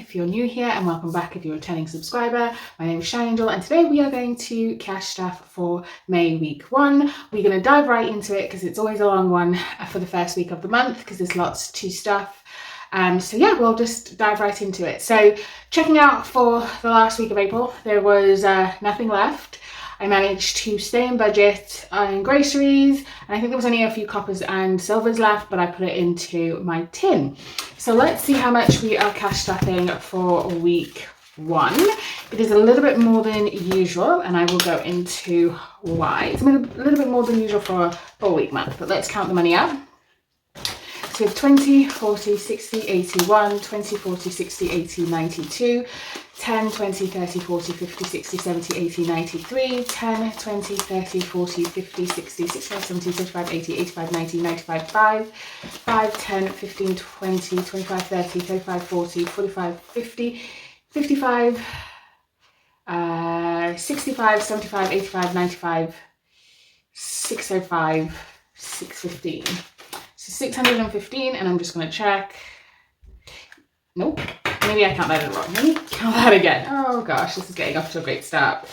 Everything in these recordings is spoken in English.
if you're new here, and welcome back if you're a returning subscriber. My name is Shine Angel, and today we are going to cash stuff for May week 1. We're going to dive right into it because it's always a long one for the first week of the month because there's lots to stuff. So yeah, we'll just dive right into it. So checking out for the last week of April, there was nothing left. I managed to stay in budget on groceries, and I think there was only a few coppers and silvers left, but I put it into my tin. So let's see how much we are cash stuffing for week 1. It is a little bit more than usual, and I will go into why. It's a little bit more than usual for a 4-week month, but let's count the money out. So we have 20, 40, 60, 81, 20, 40, 60, 80, 92, 10, 20, 30, 40, 50, 60, 70, 80, 93, 10, 20, 30, 40, 50, 60, 65, 70, 75, 80, 85, 90, 95, 5, 10, 15, 20, 25, 30, 35, 40, 45, 50, 55, 65, 75, 85, 95, 605, 615. So 615, and I'm just going to check. Nope. Maybe I counted that wrong. Let me count that again. Oh gosh, this is getting off to a great start.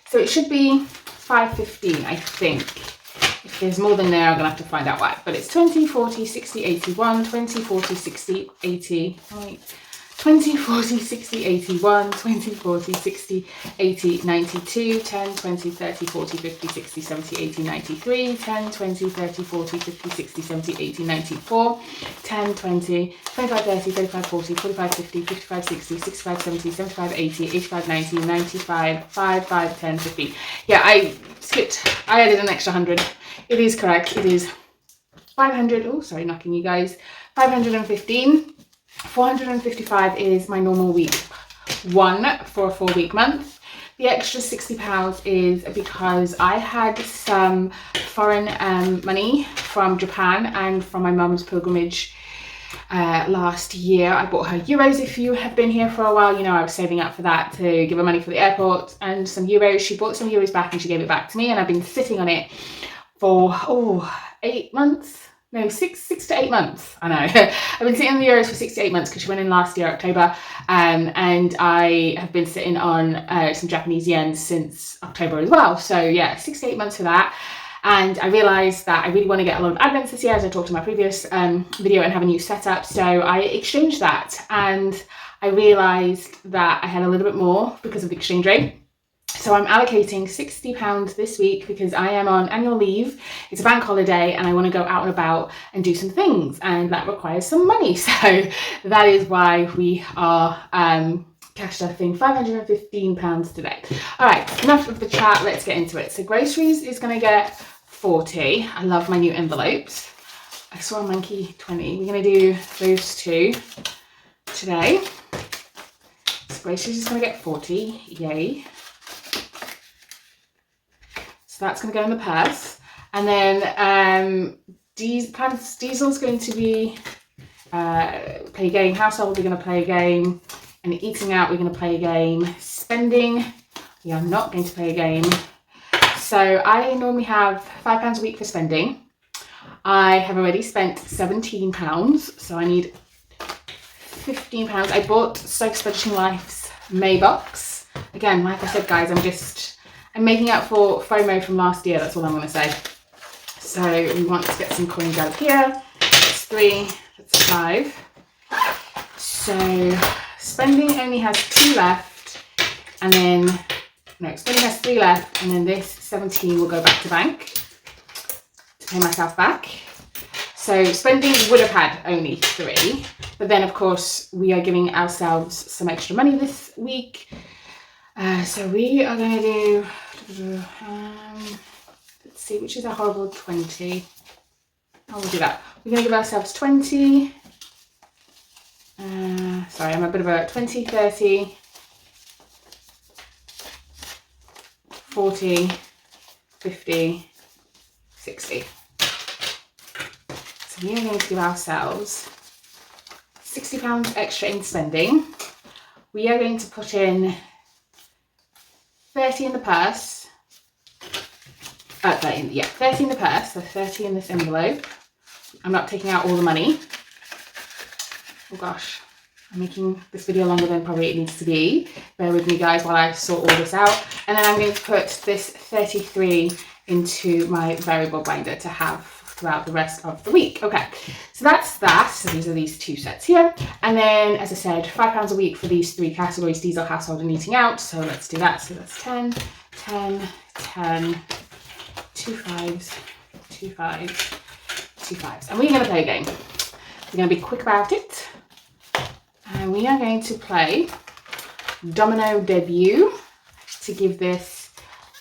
So it should be 515, I think. If there's more than there, I'm going to have to find out why. But it's 20, 40, 60, 81, 20, 40, 60, 80. Wait. 20, 40, 60, 81, 20, 40, 60, 80, 92, 10, 20, 30, 40, 50, 60, 70, 80, 93, 10, 20, 30, 40, 50, 60, 70, 80, 94, 10, 20, 25, 30, 35, 40, 45, 50, 55, 60, 65, 70, 75, 80, 85, 90, 95, 5, 10, 15. Yeah, I skipped. I added an extra 100. It is correct. It is 500. Oh, sorry, knocking you guys. 515. 455 is my normal week 1 for a 4-week month. The extra £60 is because I had some foreign money from Japan and from my mum's pilgrimage last year. I bought her euros. If you have been here for a while, you know I was saving up for that to give her money for the airport and some euros. She bought some euros back and she gave it back to me, and I've been sitting on it for 8 months. No, 6 to 8 months. I know. I've been sitting on the euros for 6 to 8 months because she went in last year, October. And I have been sitting on some Japanese yen since October as well. So yeah, 6 to 8 months for that. And I realised that I really want to get a lot of advents this year, as I talked in my previous video, and have a new setup. So I exchanged that, and I realised that I had a little bit more because of the exchange rate. So I'm allocating £60 this week because I am on annual leave. It's a bank holiday and I want to go out and about and do some things, and that requires some money. So that is why we are cash stuffing £515 today. All right, enough of the chat. Let's get into it. So groceries is going to get 40. I love my new envelopes. I saw a monkey 20. We're going to do those two today. So groceries is going to get 40. Yay. So that's going to go in the purse. And then diesel's going to be play a game. Household, we're going to play a game. And eating out, we're going to play a game. Spending, we are not going to play a game. So I normally have £5 a week for spending. I have already spent £17, so I need £15. I bought Soph's Budgeting Life's May box. Again, like I said, guys, I'm making up for FOMO from last year, that's all I'm going to say. So we want to get some coins out of here. That's 3, that's 5. So spending only has 2 left, and then, no, spending has 3 left, and then this 17 will go back to bank to pay myself back. So spending would have had only 3, but then of course we are giving ourselves some extra money this week. So we are going to do, let's see, which is a horrible 20. Oh, we'll do that. We're going to give ourselves 20. Sorry, I'm a bit of a 20, 30, 40, 50, 60. So we are going to give ourselves £60 extra in spending. We are going to put in 30 in the purse. 30 in the purse, so 30 in this envelope. I'm not taking out all the money. Oh gosh, I'm making this video longer than probably it needs to be. Bear with me guys while I sort all this out. And then I'm going to put this 33 into my variable binder to have throughout the rest of the week. Okay, so that's that. So these are these 2 sets here. And then, as I said, £5 a week for these 3 categories: diesel, household and eating out. So let's do that. So that's 10, 10, 10, 2 5s, 2 5s, 2 5s. And we're going to play a game. We're going to be quick about it. And we are going to play Domino Debut to give this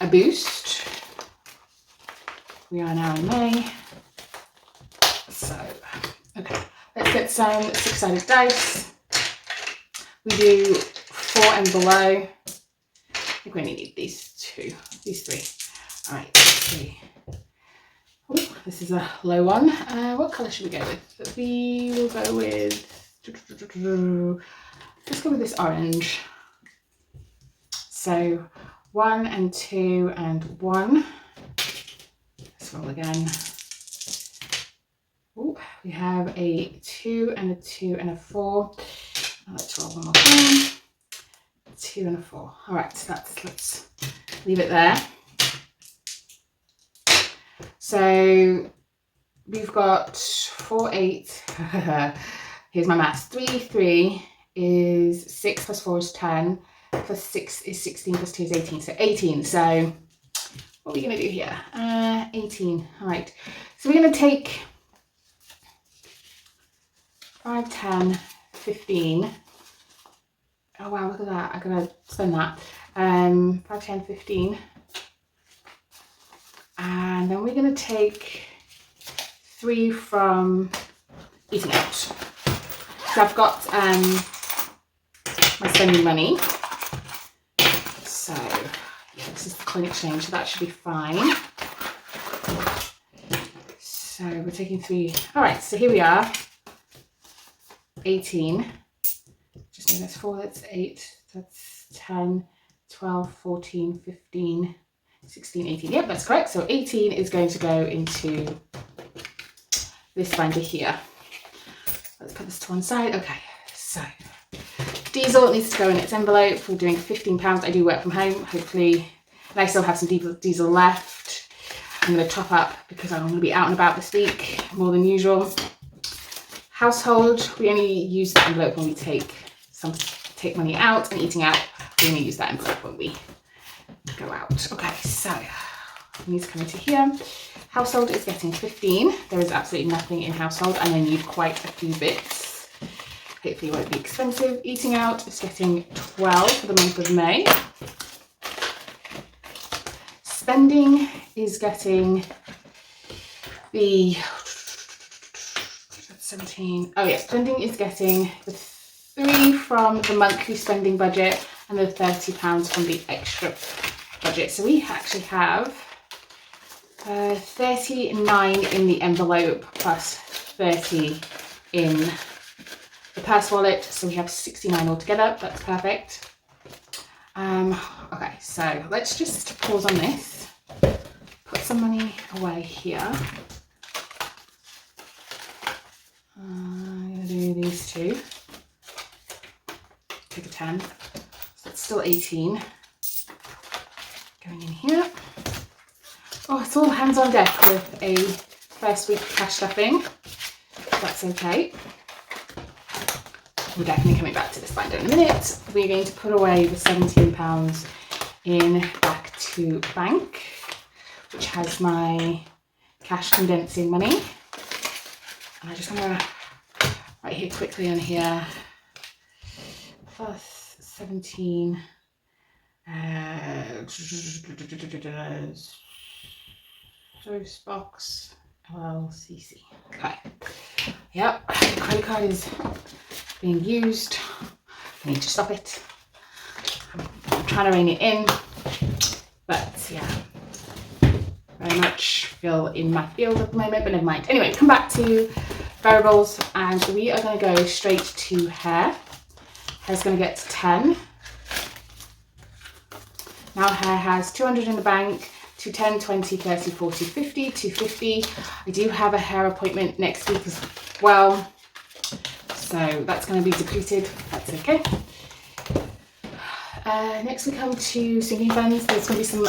a boost. We are now in May. So, okay, let's get some 6-sided dice. We do 4 and below. I think we only need these 3. All right, let's see. Ooh, this is a low one. What colour should we go with? We will go with, let's go with this orange. So 1 and 2 and 1. Let's roll again. Ooh, we have a 2 and a 2 and a 4. Let's roll one more time. 2 and a 4. All right, so let's leave it there. So we've got 4, 8. Here's my maths. 3, 3 is 6 plus 4 is 10. Plus 6 is 16 plus 2 is 18. So 18. So what are we going to do here? 18. All right. So we're going to take 5, 10, 15. Oh wow, look at that. I'm going to spend that. 5, 10, 15. And then we're going to take 3 from eating out. So I've got my spending money. So yeah, this is the coin exchange, so that should be fine. So we're taking 3. All right, so here we are. 18. Just need that's 4, that's 8, that's 10, 12, 14, 15, 16, 18. Yep, that's correct. So 18 is going to go into this binder here. Let's put this to one side. Okay, so diesel needs to go in its envelope. We're doing £15. I do work from home, hopefully, and I still have some diesel left. I'm going to top up because I'm going to be out and about this week more than usual. Household, we only use the envelope when we take money out, and eating out, we only use that envelope when we go out. Okay, so we need to come into here. Household is getting 15. There is absolutely nothing in household, and I need quite a few bits. Hopefully it won't be expensive. Eating out is getting 12 for the month of May. Spending is getting the 17. Oh yeah, spending is getting the 3 from the monthly spending budget and the £30 from the extra budget. So we actually have 39 in the envelope plus 30 in the purse wallet. So we have 69 altogether. That's perfect. Okay, so let's just pause on this. Put some money away here. I'm going to do these 2. Take a 10. So it's still 18. Going in here. Oh, it's all hands on deck with a first week cash stuffing. That's okay. We're definitely coming back to this binder in a minute. We're going to put away the £17 in back to bank, which has my cash condensing money. And I just want to write here quickly on here. Plus 17. Source box LLCC. Okay. Yep. The credit card is being used. I need to stop it. I'm trying to rein it in, but yeah, very much feel in my field at the moment, but never mind. Anyway, come back to variables, and we are going to go straight to hair. Hair's going to get 10. Now hair has 200 in the bank, 210, 20, 30, 40, 50, 250. I do have a hair appointment next week as well. So that's going to be depleted. That's okay. Next we come to sinking funds. There's going to be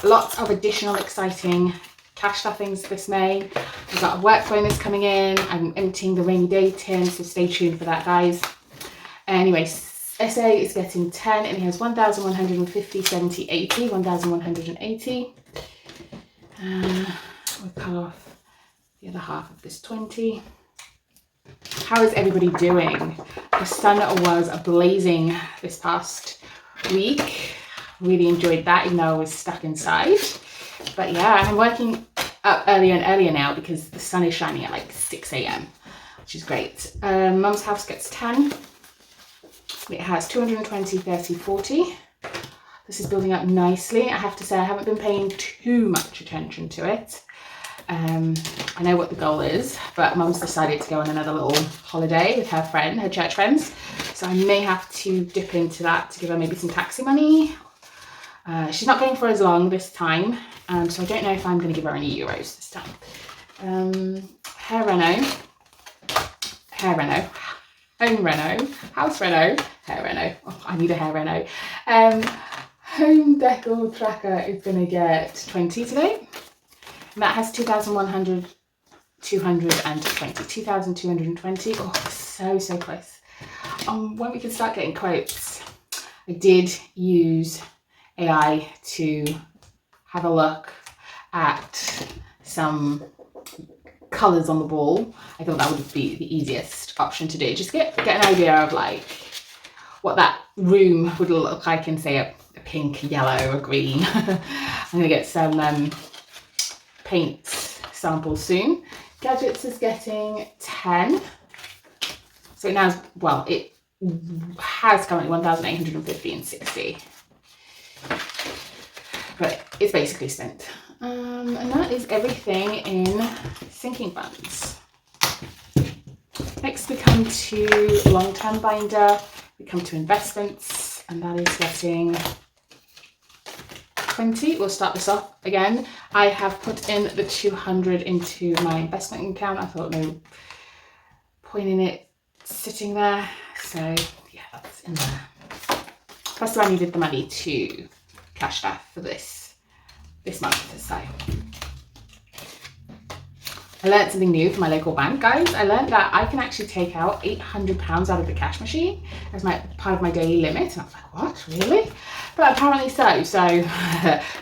lots of additional exciting cash stuffings this May. We've got a work bonus coming in. I'm emptying the rainy day tin, so stay tuned for that, guys. Anyway, SA is getting 10 and he has 1,150, 70, 80, 1,180. We'll cut off the other half of this 20. How is everybody doing? The sun was blazing this past week. Really enjoyed that, even though I was stuck inside. But yeah, I'm working up earlier and earlier now because the sun is shining at like 6 a.m, which is great. Mum's house gets 10. It has 220, 30, 40. This is building up nicely. I have to say I haven't been paying too much attention to it. I know what the goal is, but Mum's decided to go on another little holiday with her church friends. So I may have to dip into that to give her maybe some taxi money. She's not going for as long this time, so I don't know if I'm going to give her any euros this time. Hair reno, home reno, house reno, hair reno. Oh, I need a hair reno. Home decor tracker is going to get 20 today. And that has 2,220. 2,220. Oh, so close. When we can start getting quotes, I did use AI to have a look at some colours on the wall. I thought that would be the easiest option to do. Just get an idea of like what that room would look like in, say, a pink, yellow, or green. I'm going to get some paint samples soon. Gadgets is getting 10. So now, well, it has currently 1,850 and 60. But it's basically spent. And that is everything in sinking funds. Next we come to long-term binder. We come to investments, and that is getting 20. We'll start this off again. I have put in the 200 into my investment account. I thought no point in it sitting there. So yeah, that's in there. Plus I needed the money to cash staff for this month. So I learned something new from my local bank, guys. I learned that I can actually take out £800 out of the cash machine as part of my daily limit. And I was like, what, really? But apparently so. So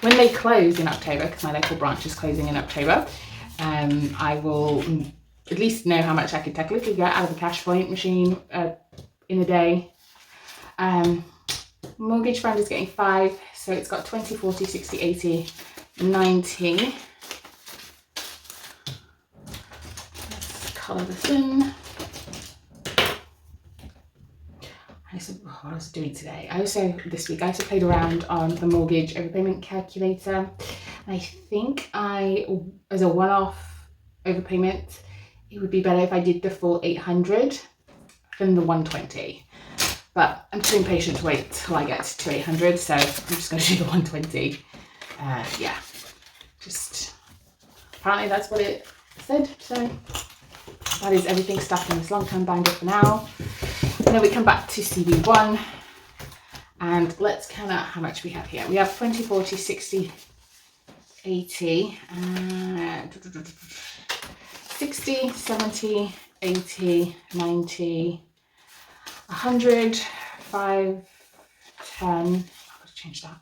when they close in October, because my local branch is closing in October, I will at least know how much I could technically get out of the cash point machine in a day. Mortgage fund is getting 5, so it's got 20, 40, 60, 80, 90. Let's colour this in. What I was doing today. This week I also played around on the mortgage overpayment calculator. And I think as a one-off overpayment, it would be better if I did the full 800 than the 120. But I'm too impatient to wait till I get to 800, so I'm just going to do the 120. Yeah, just apparently that's what it said. So that is everything stuck in this long-term binder for now. And then we come back to CB1, and let's count out how much we have here. We have 20, 40, 60, 80, 60, 70, 80, 90, 100, 5, 10, I'll change that,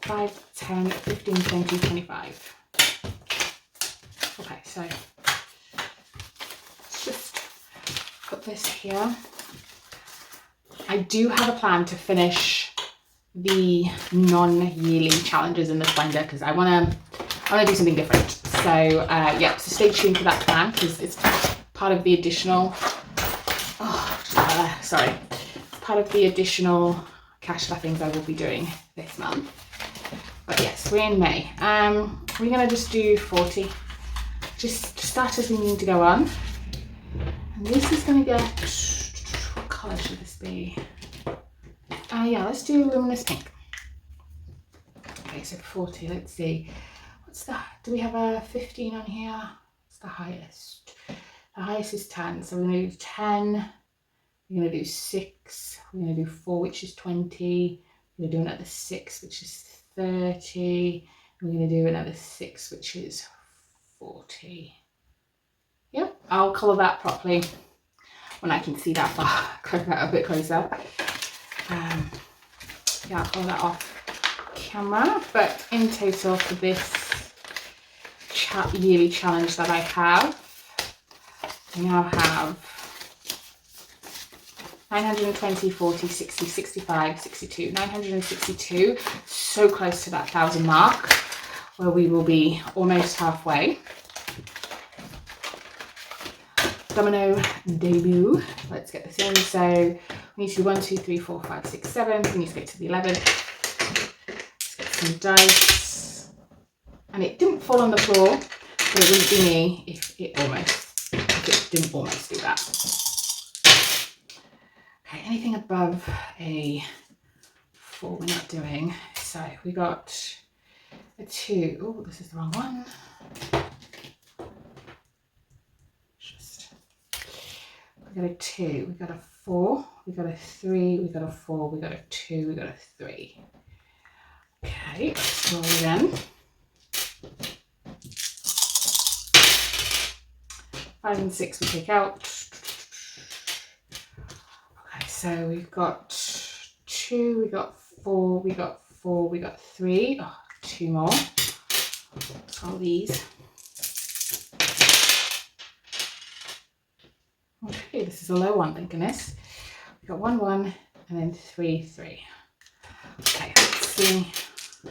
5, 10, 15, 20, 25. Okay, so let's just put this here. I do have a plan to finish the non-yearly challenges in this binder because I want to do something different. So yeah, so stay tuned for that plan because it's part of the additional, part of the additional cash stuffings I will be doing this month. But yes, we're in May. We're going to just do 40. Just start as we need to go on. And this is going to get, what colour should this be? Yeah, let's do luminous pink. Okay, so 40, let's see. What's that? Do we have a 15 on here? What's the highest? Our highest is 10, so we're going to do 10, we're going to do 6, we're going to do 4, which is 20, we're going to do another 6, which is 30, and we're going to do another 6, which is 40. Yep, I'll colour that properly when I can see that far, go that a bit closer. Yeah, I'll colour that off camera, but in total for this yearly challenge that I have, I now have 920, 40, 60, 65, 62, 962, so close to that 1,000 mark, where we will be almost halfway. Domino debut. Let's get this in. So we need to do 1, 2, 3, 4, 5, 6, 7. We need to get to the 11. Let's get some dice. And it didn't fall on the floor, but it wouldn't be me if it didn't almost do that. Okay, anything above a 4 we're not doing. So we got a 2. Oh, this is the wrong one. We got a 2, we got a 4, we got a 3, we got a 4, we got a 2, we got a 3. Okay, let's roll again. 5 and 6 we take out. Okay, so we've got 2, we got 4, we got 4, we got 3. Oh, 2 more. Let's roll these. Okay, this is a low one, thank goodness. We've got 1, 1, and then 3, 3. Okay, let's see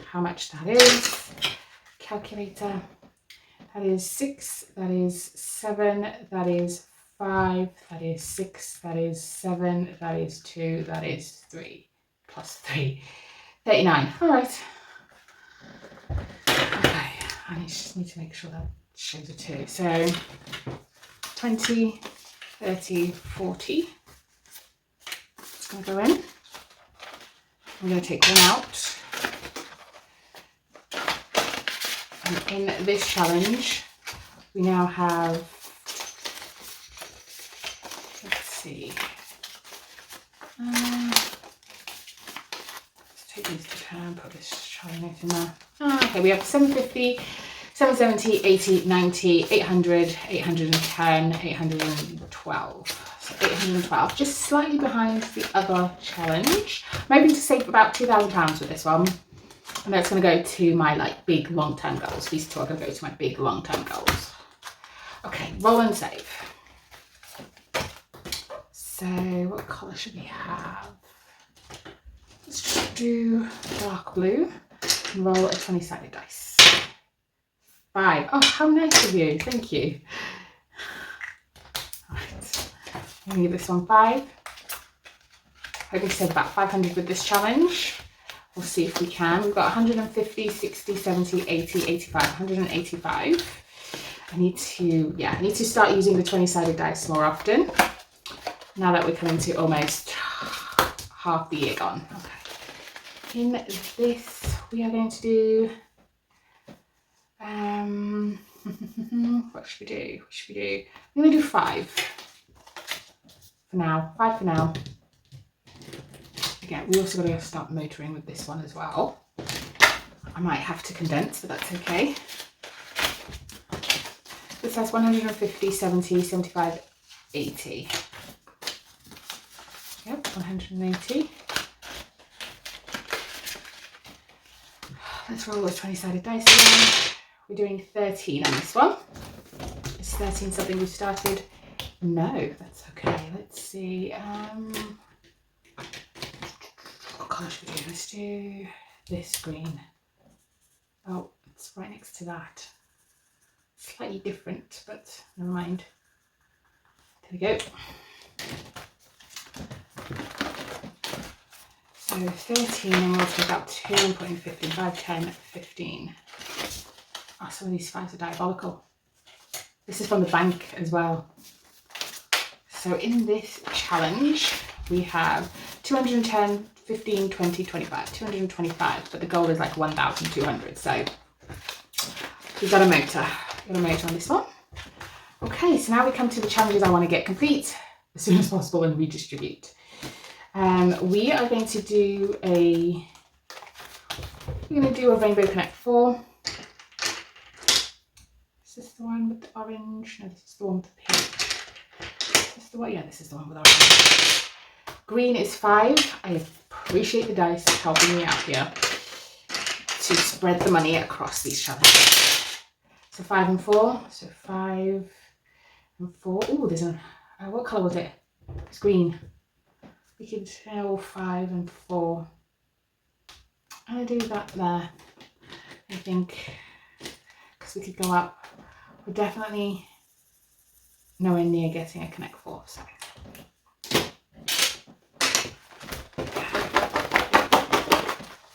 how much that is. Calculator. That is 6, that is 7, that is 5, that is 6, that is 7, that is 2, that is 3, plus 3. 39, all right. Okay, I just need to make sure that shows a 2. So 20, 30, 40. It's going to go in. I'm going to take one out. And in this challenge, we now have, let's see, let's take these to 10 and put this challenge note in there. Okay, we have 750, 770, 80, 90, 800, 810, 812. So 812, just slightly behind the other challenge. I'm hoping to save about £2,000 with this one. And that's going to go to my big long-term goals. These two are going to go to my big long-term goals. Okay, roll and save. So what colour should we have? Let's just do dark blue and roll a 20-sided dice. 5. Oh, how nice of you. Thank you. All right. I'm going to give this one 5. Hoping to save about 500 with this challenge. We'll see if we can. We've got 150, 60, 70, 80, 85, 185. I need to start using the 20-sided dice more often. Now that we're coming to almost half the year gone. Okay. In this, we are going to do, what should we do? I'm going to do 5 for now. 5 for now. Again, we also got to start motoring with this one as well. I might have to condense, but that's okay. This has 150, 70, 75, 80. Yep, 180. Let's roll those 20-sided dice again. We're doing 13 on this one. Is 13 something we started? No, that's okay. Let's see. What colour should we do? Let's do this green. Oh, it's right next to that. Slightly different, but never mind. There we go. So 13, and we'll take out 2 and put in 15. 5, 10, 15. Oh, some of these 5s are diabolical. This is from the bank as well. So in this challenge, we have 210, 15, 20, 25. 225, but the goal is 1,200. So we've got a motor. Got a motor on this one. Okay, so now we come to the challenges I want to get complete as soon as possible and redistribute. We are going to do a Rainbow Connect 4. Is this the one with the orange? No, this is the one with the pink. Is this the one? Yeah, this is the one with orange. Green is 5. I appreciate the dice helping me out here to spread the money across these challenges. So 5 and 4. So 5 and 4. Oh, there's a what colour was it? It's green. We could tell 5 and 4. I'm going to do that there, I think, because we could go up. We're definitely nowhere near getting a Connect 4. So.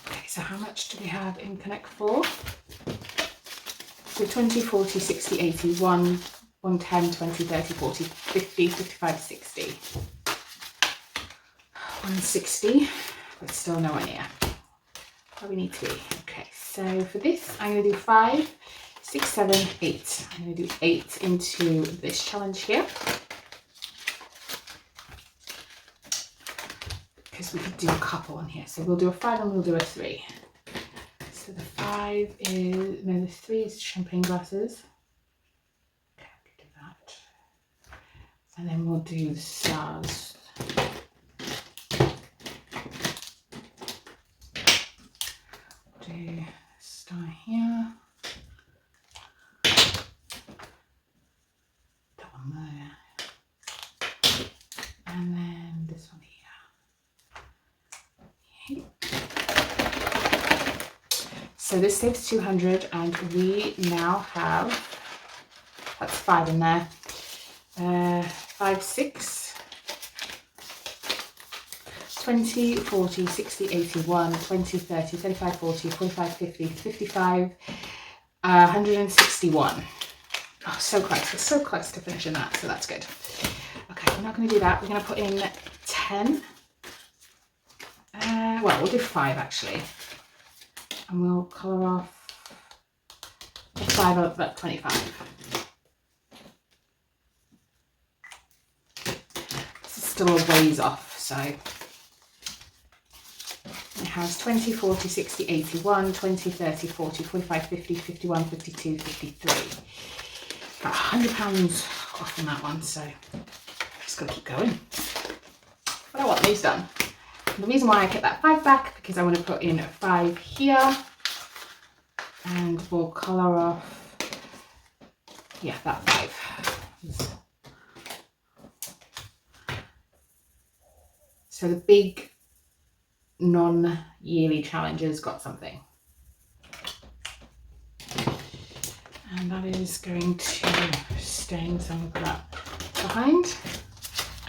Okay, so how much do we have in Connect 4? So 20, 40, 60, 80, 1, 110, 20, 30, 40, 50, 55, 60. 160, but still nowhere near where we need to be. Okay, so for this, I'm going to do 5, 6, 7, 8. I'm going to do 8 into this challenge here, because we could do a couple on here. So we'll do a 5 and we'll do a 3. So the 5 is, no, the 3 is champagne glasses. Okay, I can do that. And then we'll do the stars. Do star here. That one there. And then this one here. Okay. So this saves 200, and we now have, that's 5 in there, 5, 6, 20, 40, 60, 81, 20, 30, 35, 40, 45, 50, 55, 161. Oh, so close. We're so close to finishing that, so that's good. Okay, we're not going to do that. We're going to put in 10. Well, we'll do 5 actually. And we'll colour off the 5 of that 25. This is still a ways off, so it has 20, 40, 60, 81, 20, 30, 40, 45, 50, 51, 52, 53. About £100 off on that one, so I'm just going to keep going. But I want these done. The reason why I kept that 5 back, because I want to put in a 5 here, and we'll colour off, yeah, that 5. So the big non-yearly challenges got something. And that is going to stain some of that behind.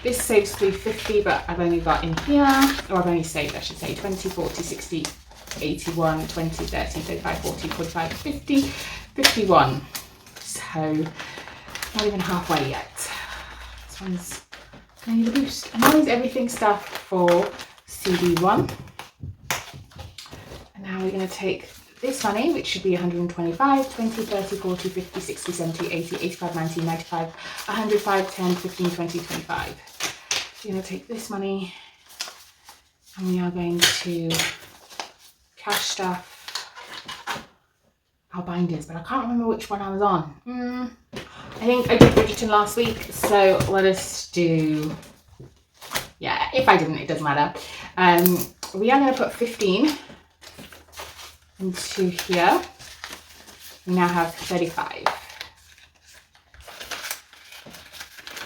This saves 350, but I've only got in here, or I've only saved, I should say, 20, 40, 60, 81, 20, 30, 35, 40, 45, 50, 51. So not even halfway yet. This one's going to need a boost. And that is everything stuff for CD1. And now we're going to take this money, which should be 125, 20, 30, 40, 50, 60, 70, 80, 85, 90, 95, 105, 10, 15, 20, 25. So you're going to take this money and we are going to cash stuff our binders, but I can't remember which one I was on. I think I did Bridgerton last week, so let us do, yeah, if I didn't, it doesn't matter. We are going to put 15 into here. We now have 35.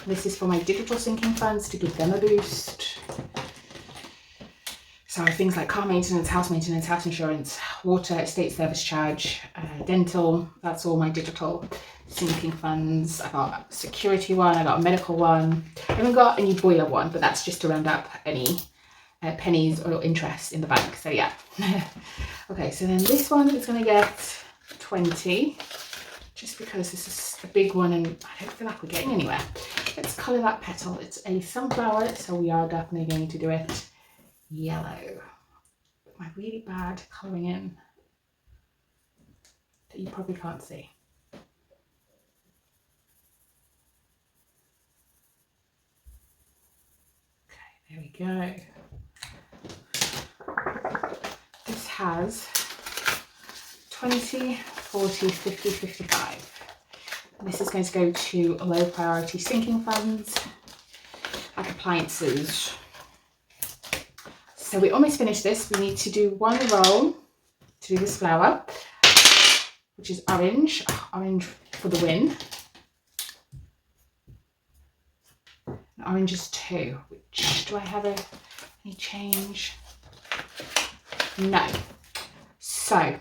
This is for my digital sinking funds to give them a boost. So things like car maintenance, house insurance, water, estate service charge, dental, that's all my digital sinking funds. I got a security one, I got a medical one. I haven't got any boiler one, but that's just to round up any pennies or interest in the bank. So yeah. Okay, so then this one is going to get 20, just because this is a big one and I don't feel like we're getting anywhere. Let's colour that petal. It's a sunflower, so we are definitely going to do it yellow. My really bad colouring in that you probably can't see. There we go. This has 20, 40, 50, 55. This is going to go to low priority sinking funds, like appliances. So we almost finished this. We need to do one roll to do this flower, which is orange. Orange for the win. And orange is 2. Which, do I have any change? No. So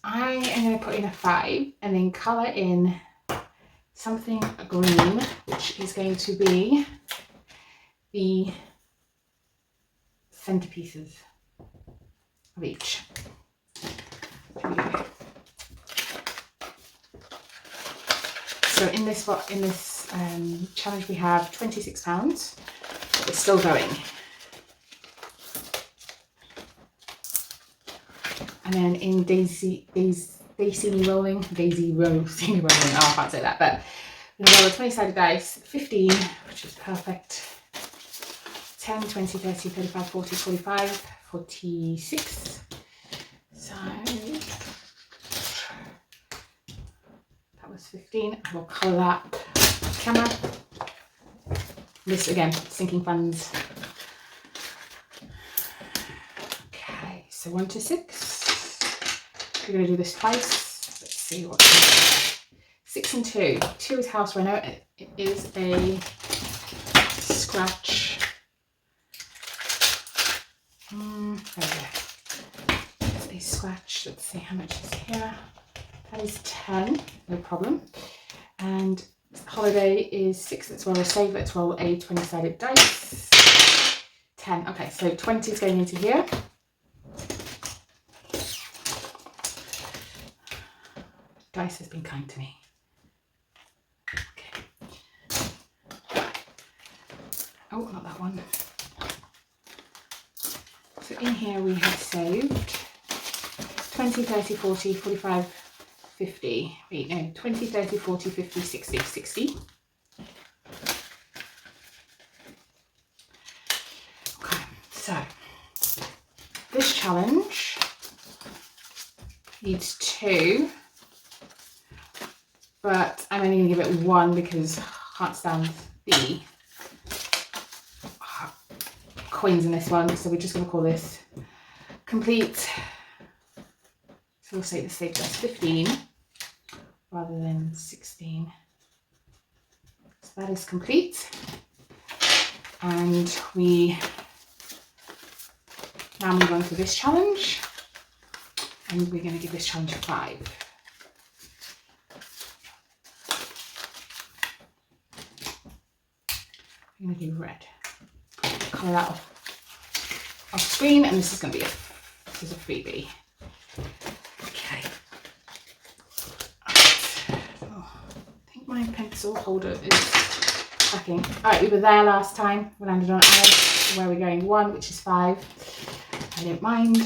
I am going to put in a 5 and then colour in something green, which is going to be the centerpieces of each. So in this challenge we have £26. It's still going. And then in daisy rolling, oh, I can't say that, but we're going to roll a 20-sided dice, 15, which is perfect, 10, 20, 30, 35, 40, 45, 46. So that was 15. I will colour that off camera. This again, sinking funds. Okay, so 1 to 6. We're going to do this twice. Let's see what 6 and 2. 2 is house reno. It is a scratch. There we go. It's a scratch. Let's see how much is here. That is 10, no problem. And holiday is 6. Let's roll a save. Let's roll a 20-sided dice. 10. Okay, so 20 is going into here. Dice has been kind to me. Okay. Oh, not that one. So in here we have saved 20, 30, 40, 45, 50. Wait, no, 20, 30, 40, 50, 60, 60. Okay, so this challenge needs 2. But I'm only going to give it 1 because I can't stand the coins in this one. So we're just going to call this complete. So we'll say the save that's 15 rather than 16. So that is complete. And we now move on to this challenge. And we're going to give this challenge 5. I'm going to do red. Colour that off screen, and this is going to be this is a freebie. Okay. Right. Oh, I think my pencil holder is cracking. Alright, we were there last time. We landed on Alice, where we're going 1, which is 5. I don't mind.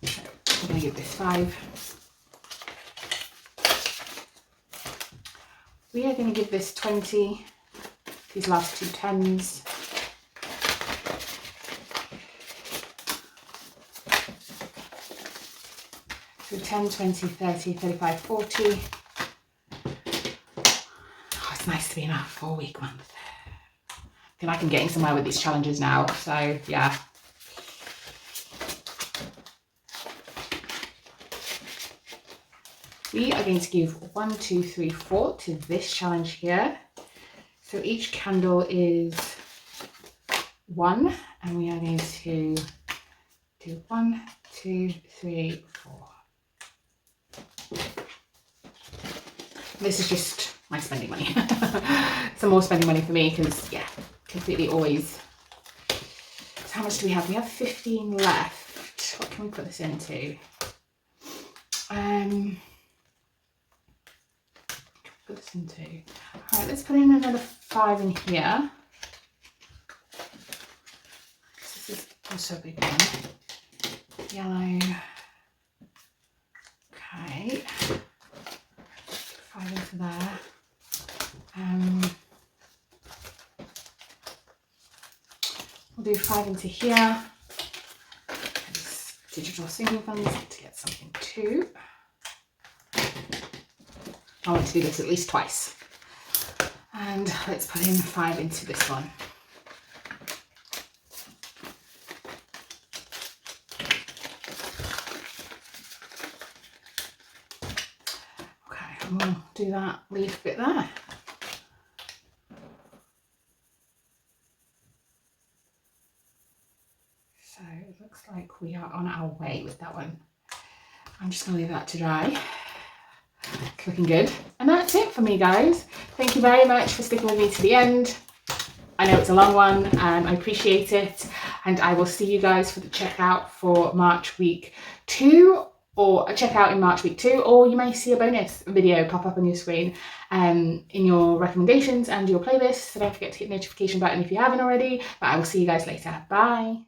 So I'm going to give this 5. We are going to give this 20, these last 2 10s. So 10, 20, 30, 35, 40. Oh, it's nice to be in a 4-week month. I feel like I'm getting somewhere with these challenges now, so yeah. We are going to give 1, 2, 3, 4 to this challenge here. So each candle is 1, and we are going to do 1, 2, 3, 4. This is just my spending money. Some more spending money for me because, yeah, completely always. So how much do we have? We have 15 left. What can we put this into? Put this into. All right, let's put in another 5 in here. This is also a big one. Yellow. Okay. 5 into there. do 5 into here. These digital single funds to get something too. I want to do this at least twice. And let's put in 5 into this one. Okay, and we'll do that leaf bit there. So it looks like we are on our way with that one. I'm just going to leave that to dry. It's looking good. And that's it for me, guys. Thank you very much for sticking with me to the end. I know it's a long one and I appreciate it. And I will see you guys for the checkout for March week 2, or a checkout in March week 2, or you may see a bonus video pop up on your screen in your recommendations and your playlists. So don't forget to hit the notification button if you haven't already. But I will see you guys later. Bye.